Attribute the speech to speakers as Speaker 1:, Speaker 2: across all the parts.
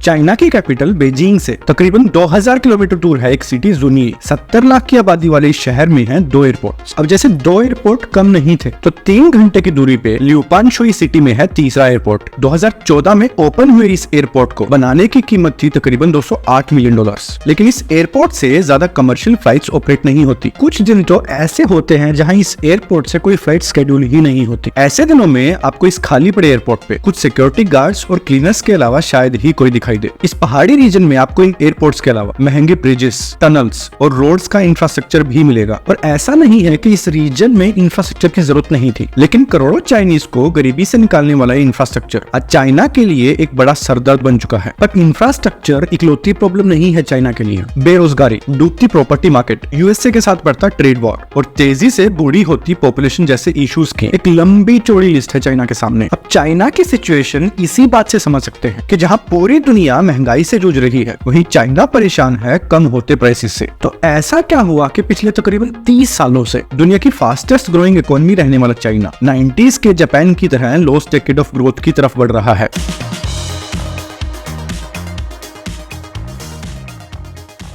Speaker 1: China की capital Beijing से तकरीबन 2000 किलोमीटर दूर है एक सिटी जुनिये। 70 लाख की आबादी वाले इस शहर में हैं 2 एयरपोर्ट। अब जैसे 2 एयरपोर्ट कम नहीं थे तो 3 घंटे की दूरी पे ल्यूपानशुई सिटी में है तीसरा एयरपोर्ट। 2014 में ओपन हुए इस एयरपोर्ट को बनाने की कीमत थी तकरीबन $208 मिलियन। लेकिन इस एयरपोर्ट से ज्यादा कमर्शियल फ्लाइट्स ऑपरेट नहीं होती। कुछ दिन तो ऐसे होते हैं जहां इस एयरपोर्ट से कोई फ्लाइट शेड्यूल ही नहीं होती। ऐसे दिनों में आपको इस खाली पड़े एयरपोर्ट पे कुछ सिक्योरिटी गार्ड्स और क्लीनर्स के अलावा शायद ही कोई दिखाई दे। इस पहाड़ी रीजन में आपको इन एयरपोर्ट्स के अलावा महंगे ब्रिजेस, टनल्स और रोड्स का इंफ्रास्ट्रक्चर भी मिलेगा। और ऐसा नहीं है कि इस रीजन में इंफ्रास्ट्रक्चर की जरूरत नहीं थी, लेकिन करोड़ों चाइनीज को गरीबी से निकालने वाला इंफ्रास्ट्रक्चर आज चाइना के लिए एक बड़ा सरदर्द बन चुका है। पर इंफ्रास्ट्रक्चर इकलौती प्रॉब्लम नहीं है चाइना के लिए। बेरोजगारी, डूबती प्रॉपर्टी मार्केट, यूएसए के साथ बढ़ता ट्रेड वॉर और तेजी से बूढ़ी होती पॉपुलेशन जैसे इश्यूज की एक लंबी चौड़ी लिस्ट है चाइना के सामने। अब चाइना की सिचुएशन इसी बात से समझ सकते हैं कि जहां पूरी दुनिया महंगाई से जूझ रही है, वहीं चाइना परेशान है कम होते प्राइसेस से। तो ऐसा क्या हुआ कि पिछले तकरीबन 30 सालों से दुनिया की फास्टेस्ट ग्रोइंग इकोनॉमी रहने वाला चाइना 90s के जापान की तरह लॉस्ट डेकेड ऑफ ग्रोथ की तरफ बढ़ रहा है।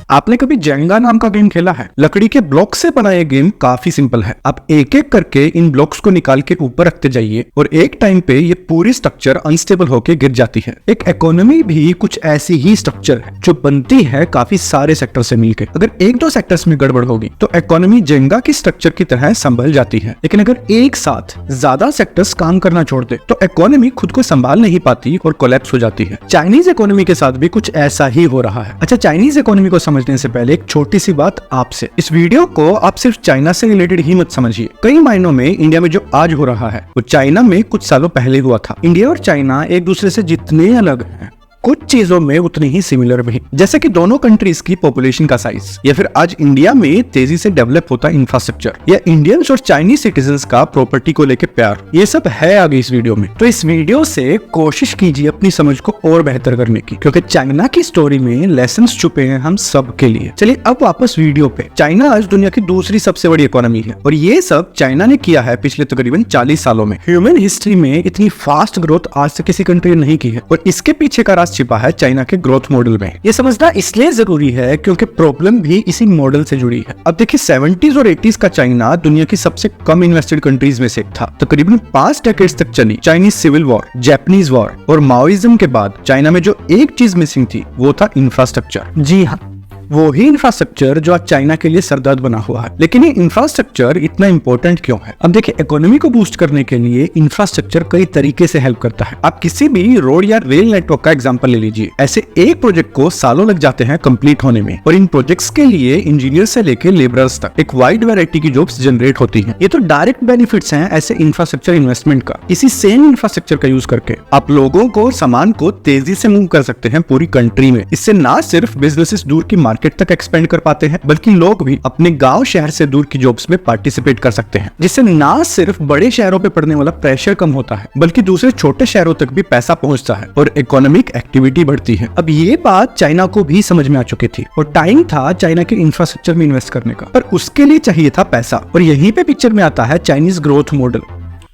Speaker 1: आपने कभी जेंगा नाम का गेम खेला है? लकड़ी के ब्लॉक से बना ये गेम काफी सिंपल है। आप एक एक करके इन ब्लॉक्स को निकाल के ऊपर रखते जाइए और एक टाइम पे ये पूरी स्ट्रक्चर अनस्टेबल होके गिर जाती है। एक इकोनॉमी भी कुछ ऐसी ही स्ट्रक्चर है जो बनती है काफी सारे सेक्टर से मिलकर। अगर 1-2 सेक्टर्स में गड़बड़ होगी तो इकोनॉमी जेंगा की स्ट्रक्चर की तरह संभल जाती है। लेकिन अगर एक साथ ज्यादा सेक्टर्स काम करना छोड़ दे तो इकोनॉमी खुद को संभाल नहीं पाती और कोलैप्स हो जाती है। चाइनीज इकोनॉमी के साथ भी कुछ ऐसा ही हो रहा है। अच्छा, चाइनीज इकोनॉमी को समझने से पहले एक छोटी सी बात आपसे। इस वीडियो को आप सिर्फ चाइना से रिलेटेड ही मत समझिए। कई मायनों में इंडिया में जो आज हो रहा है वो चाइना में कुछ सालों पहले हुआ था। इंडिया और चाइना एक दूसरे से जितने अलग हैं, कुछ चीजों में उतनी ही सिमिलर भी, जैसे कि दोनों कंट्रीज की पॉपुलेशन का साइज, या फिर आज इंडिया में तेजी से डेवलप होता इंफ्रास्ट्रक्चर, या इंडियंस और चाइनीज सिटीजन्स का प्रॉपर्टी को लेकर प्यार। ये सब है आगे इस वीडियो में। तो इस वीडियो से कोशिश कीजिए अपनी समझ को और बेहतर करने की, क्योंकि चाइना की स्टोरी में लेसन्स छुपे हैं हम सब के लिए। चलिए अब वापस वीडियो पे। चाइना आज दुनिया की दूसरी सबसे बड़ी इकोनॉमी है और ये सब चाइना ने किया है पिछले तकरीबन 40 सालों में। ह्यूमन हिस्ट्री में इतनी फास्ट ग्रोथ आज से किसी कंट्री ने नहीं की है और इसके पीछे का राज छिपा है चाइना के ग्रोथ मॉडल में। ये समझना इसलिए जरूरी है क्योंकि प्रॉब्लम भी इसी मॉडल से जुड़ी है। अब देखिए, 70s और 80s का चाइना दुनिया की सबसे कम इन्वेस्टेड कंट्रीज में से एक था। तकरीबन 5 डेकेड्स तक चली Chinese civil war, Japanese war और माओइज्म के बाद चाइना में जो एक चीज मिसिंग थी वो था इंफ्रास्ट्रक्चर। जी हाँ, वो ही इंफ्रास्ट्रक्चर जो आज चाइना के लिए सरदर्द बना हुआ है। लेकिन ये इंफ्रास्ट्रक्चर इतना इंपॉर्टेंट क्यों है? अब देखिए, इकोनॉमी को बूस्ट करने के लिए इंफ्रास्ट्रक्चर कई तरीके से हेल्प करता है। आप किसी भी रोड या रेल नेटवर्क का एग्जांपल ले लीजिए। ऐसे एक प्रोजेक्ट को सालों लग जाते हैं कंप्लीट होने में और इन प्रोजेक्ट्स के लिए इंजीनियर से लेकर लेबरर्स तक एक वाइड वैरायटी की जॉब्स जनरेट होती हैं। ये तो डायरेक्ट बेनिफिट्स हैं ऐसे इंफ्रास्ट्रक्चर इन्वेस्टमेंट का। इसी सेम इंफ्रास्ट्रक्चर का यूज करके आप लोगों को, सामान को तेजी से मूव कर सकते हैं पूरी कंट्री में। इससे ना सिर्फ बिजनेसेस दूर की मार्केट तक एक्सपेंड कर पाते हैं, बल्कि लोग भी अपने गांव शहर से दूर की जॉब्स में पार्टिसिपेट कर सकते हैं, जिससे ना सिर्फ बड़े शहरों पे पड़ने वाला प्रेशर कम होता है, बल्कि दूसरे छोटे शहरों तक भी पैसा पहुंचता है और इकोनॉमिक एक्टिविटी बढ़ती है। अब ये बात चाइना को भी समझ में आ चुकी थी और टाइम था चाइना के इंफ्रास्ट्रक्चर में इन्वेस्ट करने का, पर उसके लिए चाहिए था पैसा। और यहीं पे पिक्चर में आता है चाइनीज ग्रोथ मॉडल,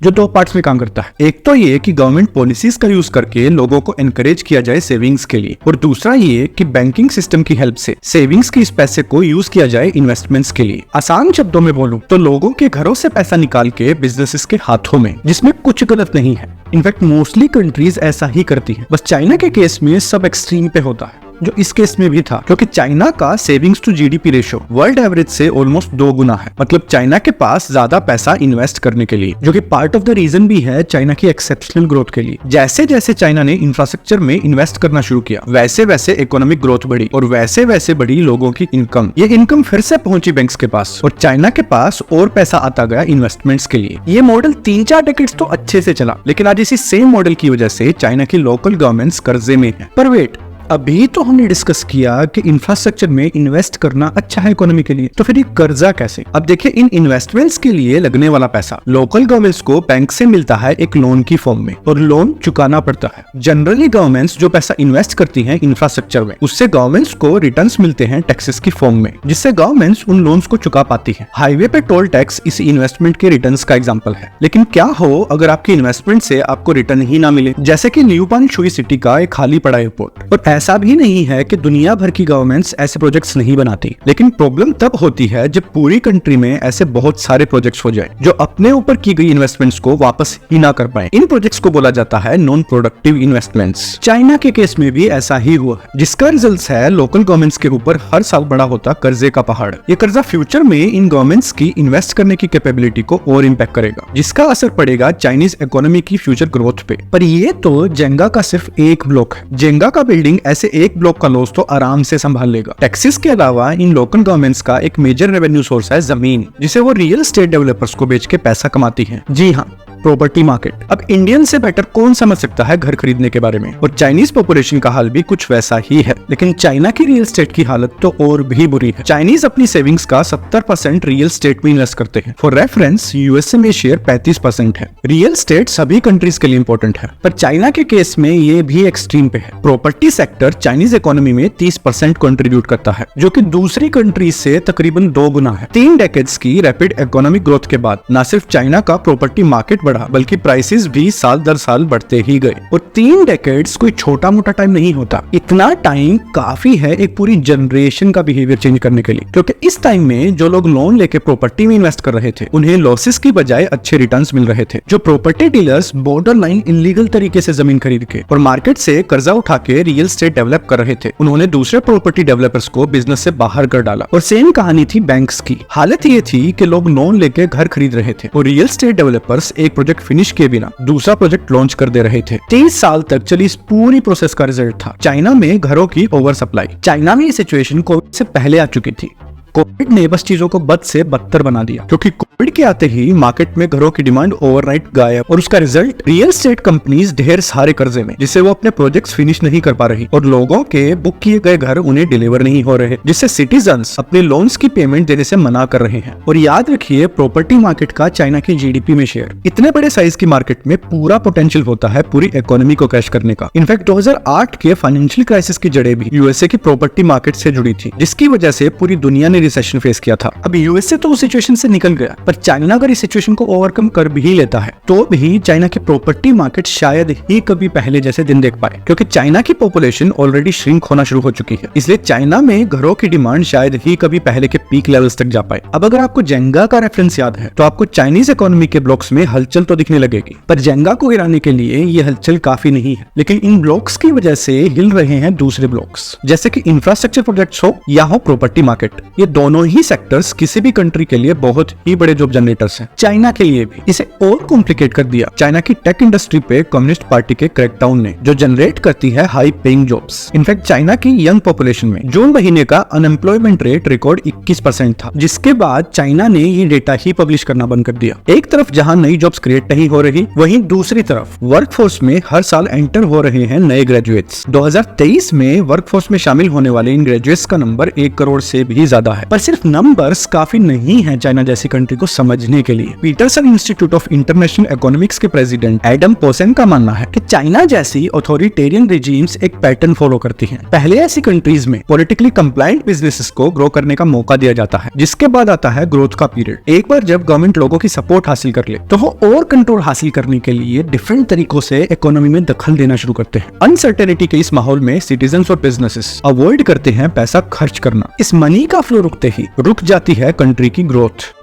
Speaker 1: जो 2 पार्ट्स में काम करता है। एक तो ये कि गवर्नमेंट पॉलिसीज का यूज करके लोगों को एनकरेज किया जाए सेविंग्स के लिए, और दूसरा ये कि बैंकिंग सिस्टम की हेल्प से सेविंग्स की इस पैसे को यूज किया जाए इन्वेस्टमेंट्स के लिए। आसान शब्दों में बोलूं तो लोगों के घरों से पैसा निकाल के बिजनेसेस के हाथों में, जिसमें कुछ गलत नहीं है। इनफैक्ट मोस्टली कंट्रीज ऐसा ही करती है, बस चाइना के केस में सब एक्सट्रीम पे होता है, जो इस केस में भी था, क्योंकि चाइना का savings to GDP ratio world average से ऑलमोस्ट 2 गुना है। मतलब चाइना के पास ज्यादा पैसा इन्वेस्ट करने के लिए, जो कि पार्ट ऑफ द रीजन भी है चाइना की एक्सेप्शनल ग्रोथ के लिए। जैसे जैसे चाइना ने इंफ्रास्ट्रक्चर में इन्वेस्ट करना शुरू किया, वैसे वैसे इकोनॉमिक ग्रोथ बढ़ी और वैसे वैसे बढ़ी लोगों की इनकम। ये इनकम फिर से पहुंची बैंक्स के पास और चाइना के पास और पैसा आता गया इन्वेस्टमेंट्स के लिए। ये मॉडल 3-4 डेकेड्स तो अच्छे से चला, लेकिन आज इसी सेम मॉडल की वजह से चाइना की लोकल गवर्नमेंट्स कर्जे में है। पर वेट, अभी तो हमने डिस्कस किया कि इंफ्रास्ट्रक्चर में इन्वेस्ट करना अच्छा है इकोनॉमी के लिए, तो फिर ये कर्जा कैसे? अब देखिए, इन इन्वेस्टमेंट्स के लिए लगने वाला पैसा लोकल गवर्नमेंट्स को बैंक से मिलता है एक लोन की फॉर्म में और लोन चुकाना पड़ता है। जनरली गवर्नमेंट्स जो पैसा इन्वेस्ट करती हैं इंफ्रास्ट्रक्चर में, उससे गवर्नमेंट्स को रिटर्न्स मिलते हैं टैक्सेस की फॉर्म में, जिससे गवर्नमेंट्स उन लोन्स को चुका पाती है। हाईवे पे टोल टैक्स इसी इन्वेस्टमेंट के रिटर्न्स का एग्जांपल है। लेकिन क्या हो अगर आपकी इन्वेस्टमेंट से आपको रिटर्न ही ना मिले, जैसे कि ल्यूपानशुई सिटी का एक खाली पड़ा एयरपोर्ट। और ऐसा भी नहीं है कि दुनिया भर की गवर्नमेंट्स ऐसे प्रोजेक्ट्स नहीं बनाती, लेकिन प्रॉब्लम तब होती है जब पूरी कंट्री में ऐसे बहुत सारे प्रोजेक्ट्स हो जाए जो अपने ऊपर की गई इन्वेस्टमेंट्स को वापस ही ना कर पाए। इन प्रोजेक्ट्स को बोला जाता है नॉन प्रोडक्टिव इन्वेस्टमेंट्स। चाइना के केस में भी ऐसा ही हुआ है, जिसका रिजल्ट है लोकल गवर्नमेंट्स के ऊपर हर साल बड़ा होता कर्जे का पहाड़। ये कर्जा फ्यूचर में इन गवर्नमेंट्स की इन्वेस्ट करने की कैपेबिलिटी को और इम्पैक्ट करेगा, जिसका असर पड़ेगा चाइनीज इकोनॉमी की फ्यूचर ग्रोथ पे। पर ये तो जेंगा का सिर्फ एक ब्लॉक है। जेंगा का बिल्डिंग ऐसे एक ब्लॉक का लॉस तो आराम से संभाल लेगा। टैक्सेस के अलावा इन लोकल गवर्नमेंट्स का एक मेजर रेवेन्यू सोर्स है जमीन, जिसे वो रियल एस्टेट डेवलपर्स को बेच के पैसा कमाती है। जी हाँ, प्रॉपर्टी मार्केट। अब इंडियन से बेटर कौन समझ सकता है घर खरीदने के बारे में, और चाइनीज पॉपुलेशन का हाल भी कुछ वैसा ही है। लेकिन चाइना की रियल एस्टेट की हालत तो और भी बुरी है। चाइनीज अपनी सेविंग्स का 70% रियल एस्टेट में इन्वेस्ट करते हैं। फॉर रेफरेंस, यूएसए में शेयर 35% है। रियल एस्टेट सभी कंट्रीज के लिए इंपॉर्टेंट है, पर चाइना के केस में ये भी एक्सट्रीम पे है। प्रॉपर्टी सेक्टर चाइनीज इकोनॉमी में 30% कंट्रीब्यूट करता है, जो कि दूसरी कंट्रीज से तकरीबन 2 गुना है। 3 डेकेड्स की रैपिड इकोनॉमिक ग्रोथ के बाद न सिर्फ चाइना का प्रॉपर्टी मार्केट बढ़ा, बल्कि प्राइसेस भी साल दर साल बढ़ते ही गए। और 3 डेकेड्स कोई छोटा मोटा टाइम नहीं होता। इतना टाइम काफी है एक पूरी जनरेशन का बिहेवियर चेंज करने के लिए, क्योंकि इस टाइम में जो लोग लोन लेके प्रॉपर्टी में इन्वेस्ट कर रहे थे, उन्हें लॉसेस की बजाय अच्छे रिटर्न्स मिल रहे थे। जो property dealers border line illegal तरीके से जमीन खरीद के और मार्केट से कर्जा उठा के रियल एस्टेट डेवलप कर रहे थे, उन्होंने दूसरे प्रॉपर्टी डेवलपर्स को बिजनेस से बाहर कर डाला। और सेम कहानी थी बैंक्स की। हालत ये थी कि लोग लोन लेके घर खरीद रहे थे और रियल एस्टेट डेवलपर्स एक प्रोजेक्ट फिनिश के बिना दूसरा प्रोजेक्ट लॉन्च कर दे रहे थे। 30 साल तक चली इस पूरी प्रोसेस का रिजल्ट था चाइना में घरों की ओवर सप्लाई। चाइना में ये सिचुएशन कोविड से पहले आ चुकी थी। कोविड ने बस चीजों को बद से बदतर बना दिया, क्योंकि कोविड के आते ही मार्केट में घरों की डिमांड ओवरनाइट गायब, और उसका रिजल्ट रियल एस्टेट कंपनीज ढेर सारे कर्जे में, जिससे वो अपने प्रोजेक्ट्स फिनिश नहीं कर पा रही, और लोगों के बुक किए गए घर उन्हें डिलीवर नहीं हो रहे, जिससे सिटीजन्स अपने लोन्स की पेमेंट देने से मना कर रहे हैं। और याद रखिए, प्रॉपर्टी मार्केट का चाइना की जीडीपी में शेयर। इतने बड़े साइज की मार्केट में पूरा पोटेंशियल होता है पूरी इकोनॉमी को क्रैश करने का। इनफैक्ट 2008 के फाइनेंशियल क्राइसिस की जड़ें भी यूएसए की प्रॉपर्टी मार्केट से जुड़ी थी, जिसकी वजह से पूरी दुनिया ने रिसेशन फेस किया था। अब यूएसए तो उस सिचुएशन से निकल गया, पर चाइना अगर इस सिचुएशन को ओवरकम कर भी लेता है, तो भी चाइना की प्रॉपर्टी मार्केट शायद ही कभी पहले जैसे दिन देख पाए, क्योंकि चाइना की पॉपुलेशन ऑलरेडी श्रिंक होना शुरू हो चुकी है। इसलिए चाइना में घरों की डिमांड शायद ही कभी पहले के पीक लेवल्स तक जा पाए। अब अगर आपको जेंगा का रेफरेंस याद है, तो आपको चाइनीज इकोनॉमी के ब्लॉक्स में हलचल तो दिखने लगेगी, पर जेंगा को गिराने के लिए ये हलचल काफी नहीं है। लेकिन इन ब्लॉक्स की वजह से हिल रहे हैं दूसरे ब्लॉक्स, जैसे कि इंफ्रास्ट्रक्चर प्रोजेक्ट्स हो या हो प्रॉपर्टी मार्केट। ये दोनों ही सेक्टर्स किसी भी कंट्री के लिए बहुत ही बड़े जॉब जनरेटर्स हैं। चाइना के लिए भी इसे और कॉम्प्लिकेट कर दिया चाइना की टेक इंडस्ट्री पे कम्युनिस्ट पार्टी के क्रैकडाउन ने, जो जनरेट करती है high paying jobs. In fact China की यंग पॉपुलेशन में जून महीने का अनएम्प्लॉयमेंट रेट रिकॉर्ड 21% था, जिसके बाद चाइना ने ये डेटा ही पब्लिश करना बंद कर दिया। एक तरफ जहां नई जॉब्स क्रिएट नहीं हो रही, वहीं दूसरी तरफ वर्कफोर्स में हर साल एंटर हो रहे हैं नए ग्रेजुएट्स। 2023 में वर्कफोर्स में शामिल होने वाले इन ग्रेजुएट्स का नंबर 1 करोड़ से भी ज्यादा है। पर सिर्फ नंबर्स काफी नहीं है चाइना जैसी कंट्री को समझने के लिए। Peterson Institute of International Economics के प्रेसिडेंट एडम पोसेन का मानना है कि चाइना जैसी ऑथोरिटेरियन रिजीम्स एक पैटर्न फॉलो करती हैं। पहले ऐसी कंट्रीज में पॉलिटिकली कंप्लायंट बिजनेसेस को ग्रो करने का मौका दिया जाता है, जिसके बाद आता है ग्रोथ का पीरियड। एक बार जब गवर्नमेंट लोगों की सपोर्ट हासिल कर ले, तो वो और कंट्रोल हासिल करने के लिए डिफरेंट तरीकों से इकोनॉमी में दखल देना शुरू करते हैं। अनसर्टेनिटी के इस माहौल में सिटीजन्स और बिजनेसेस अवॉइड करते हैं पैसा खर्च करना। इस मनी का फ्लो रुकते ही रुक जाती है कंट्री की ग्रोथ।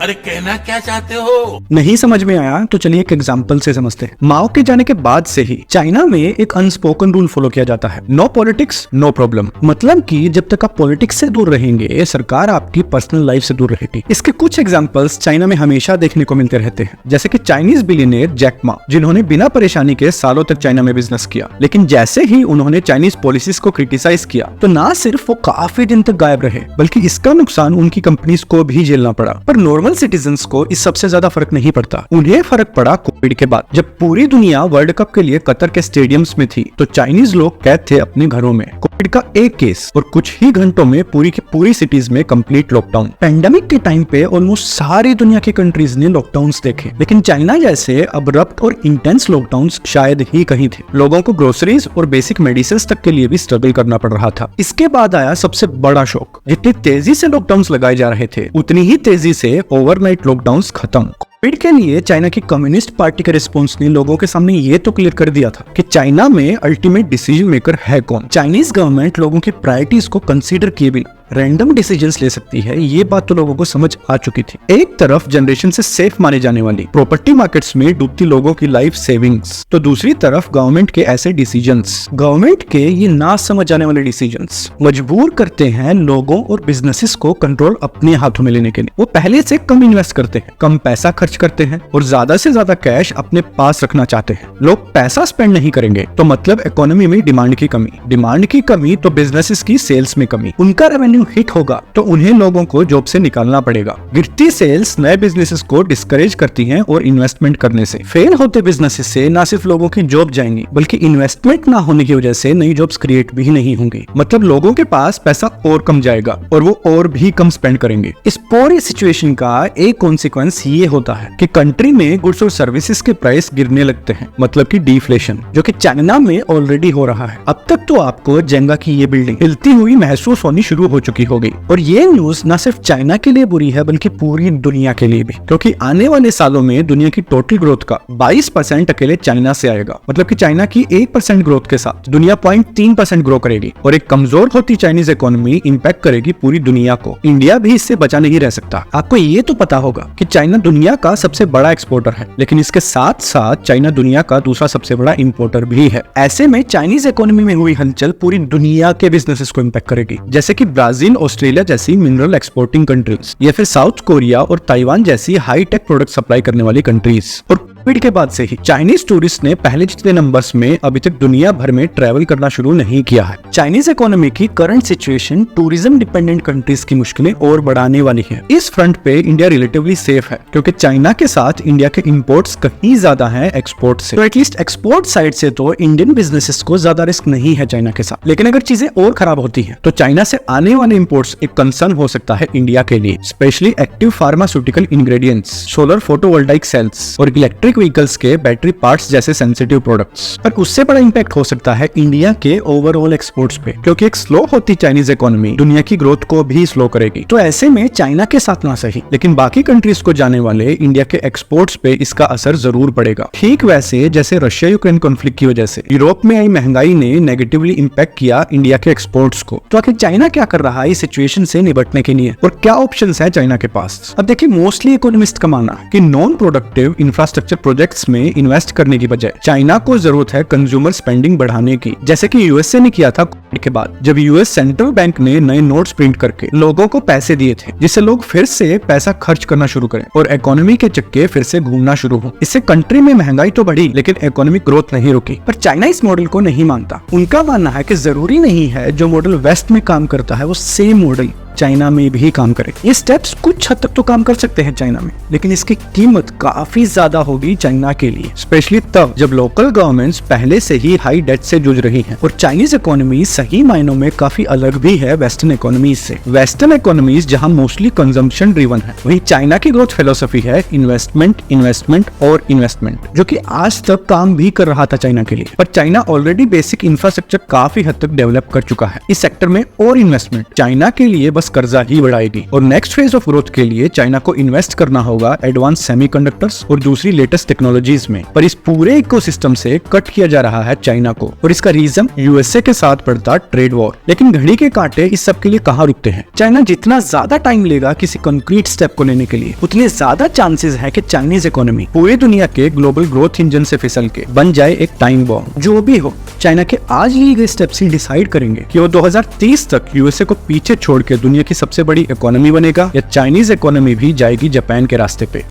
Speaker 2: अरे कहना क्या चाहते हो?
Speaker 1: नहीं समझ में आया तो चलिए एक एग्जांपल से समझते हैं। माओ के जाने के बाद से ही चाइना में एक अनस्पोकन रूल फॉलो किया जाता है, नो पॉलिटिक्स नो प्रॉब्लम। मतलब कि जब तक आप पॉलिटिक्स से दूर रहेंगे, सरकार आपकी पर्सनल लाइफ से दूर रहेगी। इसके कुछ एग्जांपल्स चाइना में हमेशा देखने को मिलते रहते हैं, जैसे कि चाइनीज बिलियनियर जैक मा, जिन्होंने बिना परेशानी के सालों तक चाइना में बिजनेस किया, लेकिन जैसे ही उन्होंने चाइनीज पॉलिसीज को क्रिटिसाइज किया, तो ना सिर्फ वो काफी दिन तक गायब रहे, बल्कि इसका नुकसान उनकी कंपनीज को भी झेलना पड़ा। पर नॉर्मल सिटीजन्स को इस सबसे ज्यादा फर्क नहीं पड़ता। उन्हें फर्क पड़ा कोविड के बाद, जब पूरी दुनिया वर्ल्ड कप के लिए कतर के स्टेडियम्स में थी, तो चाइनीज लोग कैद थे अपने घरों में। कोविड का एक केस और कुछ ही घंटों में पूरी की पूरी सिटीज में कंप्लीट लॉकडाउन। पेंडेमिक के टाइम पे ऑलमोस्ट सारी दुनिया की कंट्रीज ने लॉकडाउन्स देखे, लेकिन चाइना जैसे अब्रप्ट और इंटेंस लॉकडाउन्स शायद ही कहीं थे। लोगों को ग्रोसरीज और बेसिक मेडिसिन तक के लिए भी स्ट्रगल करना पड़ रहा था। इसके बाद आया सबसे बड़ा शॉक। जितनी तेजी से लॉकडाउन्स लगाए जा रहे थे, उतनी ही तेजी से ओवरनाइट लॉकडाउन्स खत्म। कोविड के लिए चाइना की कम्युनिस्ट पार्टी के रिस्पॉन्स ने लोगों के सामने ये तो क्लियर कर दिया था कि चाइना में अल्टीमेट डिसीजन मेकर है कौन। चाइनीज गवर्नमेंट लोगों की प्रायोरिटीज को कंसीडर किए बिना रैंडम डिसीजंस ले सकती है, ये बात तो लोगों को समझ आ चुकी थी। एक तरफ जनरेशन से सेफ माने जाने वाली प्रॉपर्टी मार्केट्स में डूबती लोगों की लाइफ सेविंग्स, तो दूसरी तरफ गवर्नमेंट के ऐसे डिसीजंस, गवर्नमेंट के ये ना समझ जाने वाले डिसीजंस मजबूर करते हैं लोगों और बिजनेसेस को कंट्रोल अपने हाथों में लेने के लिए। वो पहले से कम इन्वेस्ट करते हैं, कम पैसा खर्च करते हैं और ज्यादा से ज्यादा कैश अपने पास रखना चाहते हैं। लोग पैसा स्पेंड नहीं करेंगे तो मतलब इकोनॉमी में डिमांड की कमी तो बिजनेसेस की सेल्स में कमी। उनका रेवेन्यू हिट होगा तो उन्हें लोगों को जॉब से निकालना पड़ेगा। गिरती सेल्स नए बिजनेसेस को डिस्करेज करती हैं और इन्वेस्टमेंट करने से। फेल होते बिजनेसेस से न सिर्फ लोगों की जॉब जाएंगी बल्कि इन्वेस्टमेंट ना होने की वजह से नई जॉब्स क्रिएट भी नहीं होंगी। मतलब लोगों के पास पैसा और कम जाएगा और वो और भी कम स्पेंड करेंगे। इस पूरी सिचुएशन का एक कॉन्सिक्वेंस ये होता है कि कंट्री में गुड्स और सर्विसेज के प्राइस गिरने लगते हैं, मतलब कि डिफ्लेशन, जो कि चाइना में ऑलरेडी हो रहा है। अब तक तो आपको जेंगा की ये बिल्डिंग हिलती हुई महसूस होनी शुरू हो चुकी होगी और ये न्यूज न सिर्फ चाइना के लिए बुरी है बल्कि पूरी दुनिया के लिए भी, क्योंकि आने वाले सालों में दुनिया की टोटल ग्रोथ का 22% अकेले चाइना से आएगा। मतलब कि चाइना की 1% ग्रोथ के साथ दुनिया 0.3% ग्रो करेगी और एक कमजोर होती चाइनीज इकोनॉमी इंपैक्ट करेगी पूरी दुनिया को। इंडिया भी इससे बचा नहीं रह सकता। आपको ये तो पता होगा कि चाइना दुनिया का सबसे बड़ा एक्सपोर्टर है, लेकिन इसके साथ साथ चाइना दुनिया का दूसरा सबसे बड़ा इंपोर्टर भी है। ऐसे में चाइनीज इकोनॉमी में हुई हलचल पूरी दुनिया के बिजनेसेस को इंपैक्ट करेगी, जैसे कि ब्राजील, ऑस्ट्रेलिया जैसी मिनरल एक्सपोर्टिंग कंट्रीज या फिर साउथ कोरिया और ताइवान जैसी हाई टेक प्रोडक्ट सप्लाई करने वाली कंट्रीज। और कोविड के बाद से ही चाइनीज टूरिस्ट ने पहले जितने नंबर्स में अभी तक दुनिया भर में ट्रैवल करना शुरू नहीं किया है। चाइनीज इकोनॉमी की current situation tourism dependent countries की मुश्किलें और बढ़ाने वाली है। इस फ्रंट पे इंडिया रिलेटिवली सेफ है क्योंकि चाइना के साथ इंडिया के इंपोर्ट्स कहीं ज्यादा हैं एक्सपोर्ट से। तो एटलीस्ट एक्सपोर्ट साइड से तो इंडियन बिजनेसेस को ज्यादा रिस्क नहीं है चाइना के साथ। लेकिन अगर चीजें और खराब होती है तो चाइना से आने वाले इंपोर्ट्स एक कंसर्न हो सकता है इंडिया के लिए, specially active pharmaceutical ingredients, solar photovoltaic cells और इलेक्ट्रिक व्हीकल्स के बैटरी पार्ट्स जैसे सेंसिटिव प्रोडक्ट्स। पर उससे बड़ा इंपैक्ट हो सकता है इंडिया के ओवरऑल एक्सपोर्ट्स पे, क्योंकि एक स्लो होती चाइनीज इकोनॉमी दुनिया की ग्रोथ को भी स्लो करेगी। तो ऐसे में चाइना के साथ ना सही लेकिन बाकी कंट्रीज को जाने वाले इंडिया के एक्सपोर्ट्स पे इसका असर जरूर पड़ेगा। ठीक वैसे जैसे रशिया यूक्रेन कॉन्फ्लिक्ट की वजह से यूरोप में आई महंगाई ने नेगेटिवली इंपैक्ट किया इंडिया के एक्सपोर्ट्स को। तो आखिर चाइना क्या कर रहा है इस सिचुएशन से निपटने के लिए और क्या ऑप्शंस है चाइना के पास? अब देखिए, मोस्टली इकोनॉमिस्ट का मानना है कि नॉन प्रोडक्टिव इंफ्रास्ट्रक्चर प्रोजेक्ट्स में इन्वेस्ट करने की बजाय चाइना को जरूरत है कंज्यूमर स्पेंडिंग बढ़ाने की, जैसे कि यूएसए ने किया था कोविड के बाद, जब यूएस सेंट्रल बैंक ने नए नोट्स प्रिंट करके लोगों को पैसे दिए थे, जिससे लोग फिर से पैसा खर्च करना शुरू करें और इकोनॉमी के चक्के फिर से घूमना शुरू हो। इससे कंट्री में महंगाई तो बढ़ी लेकिन इकोनॉमिक ग्रोथ नहीं रुकी। पर चाइना इस मॉडल को नहीं मानता। उनका मानना है कि जरूरी नहीं है जो मॉडल वेस्ट में काम करता है वो सेम मॉडल चाइना में भी काम करे। ये स्टेप्स कुछ हद तक तो काम कर सकते हैं चाइना में, लेकिन इसकी कीमत काफी ज्यादा होगी चाइना के लिए, स्पेशली तब जब लोकल गवर्नमेंट्स पहले से ही हाई डेट से जूझ रही हैं और चाइनीज इकोनॉमी सही मायनों में काफी अलग भी है वेस्टर्न इकोनॉमीज से। वेस्टर्न इकोनॉमीज जहां मोस्टली कंजम्पशन ड्रिवन है, वहीं चाइना की ग्रोथ फिलोसफी है इन्वेस्टमेंट, इन्वेस्टमेंट और इन्वेस्टमेंट, जो कि आज तक काम भी कर रहा था चाइना के लिए। पर चाइना ऑलरेडी बेसिक इंफ्रास्ट्रक्चर काफी हद तक डेवलप कर चुका है। इस सेक्टर में और इन्वेस्टमेंट चाइना के लिए बस कर्जा ही बढ़ाएगी और नेक्स्ट फेज ऑफ ग्रोथ के लिए चाइना को इन्वेस्ट करना होगा एडवांस सेमीकंडक्टर्स और दूसरी लेटेस्ट टेक्नोलॉजीज में। पर इस पूरे इकोसिस्टम से कट किया जा रहा है चाइना को और इसका रीजन यूएसए के साथ बढ़ता ट्रेड वॉर। लेकिन घड़ी के कांटे इस सब के लिए कहां रुकते हैं? चाइना जितना ज्यादा टाइम लेगा किसी कंक्रीट स्टेप को लेने के लिए, उतने ज्यादा चांसेस है कि चाइनीज इकोनॉमी पूरी दुनिया के ग्लोबल ग्रोथ इंजन से फिसल के बन जाए एक टाइम बॉम्ब। जो भी हो, चाइना के आज लिए गए स्टेप्स ही डिसाइड करेंगे कि वो 2030 तक यूएसए को पीछे छोड़ के दुनिया की सबसे बड़ी इकोनॉमी बनेगा या चाइनीज इकोनॉमी भी जाएगी जापान के रास्ते पे।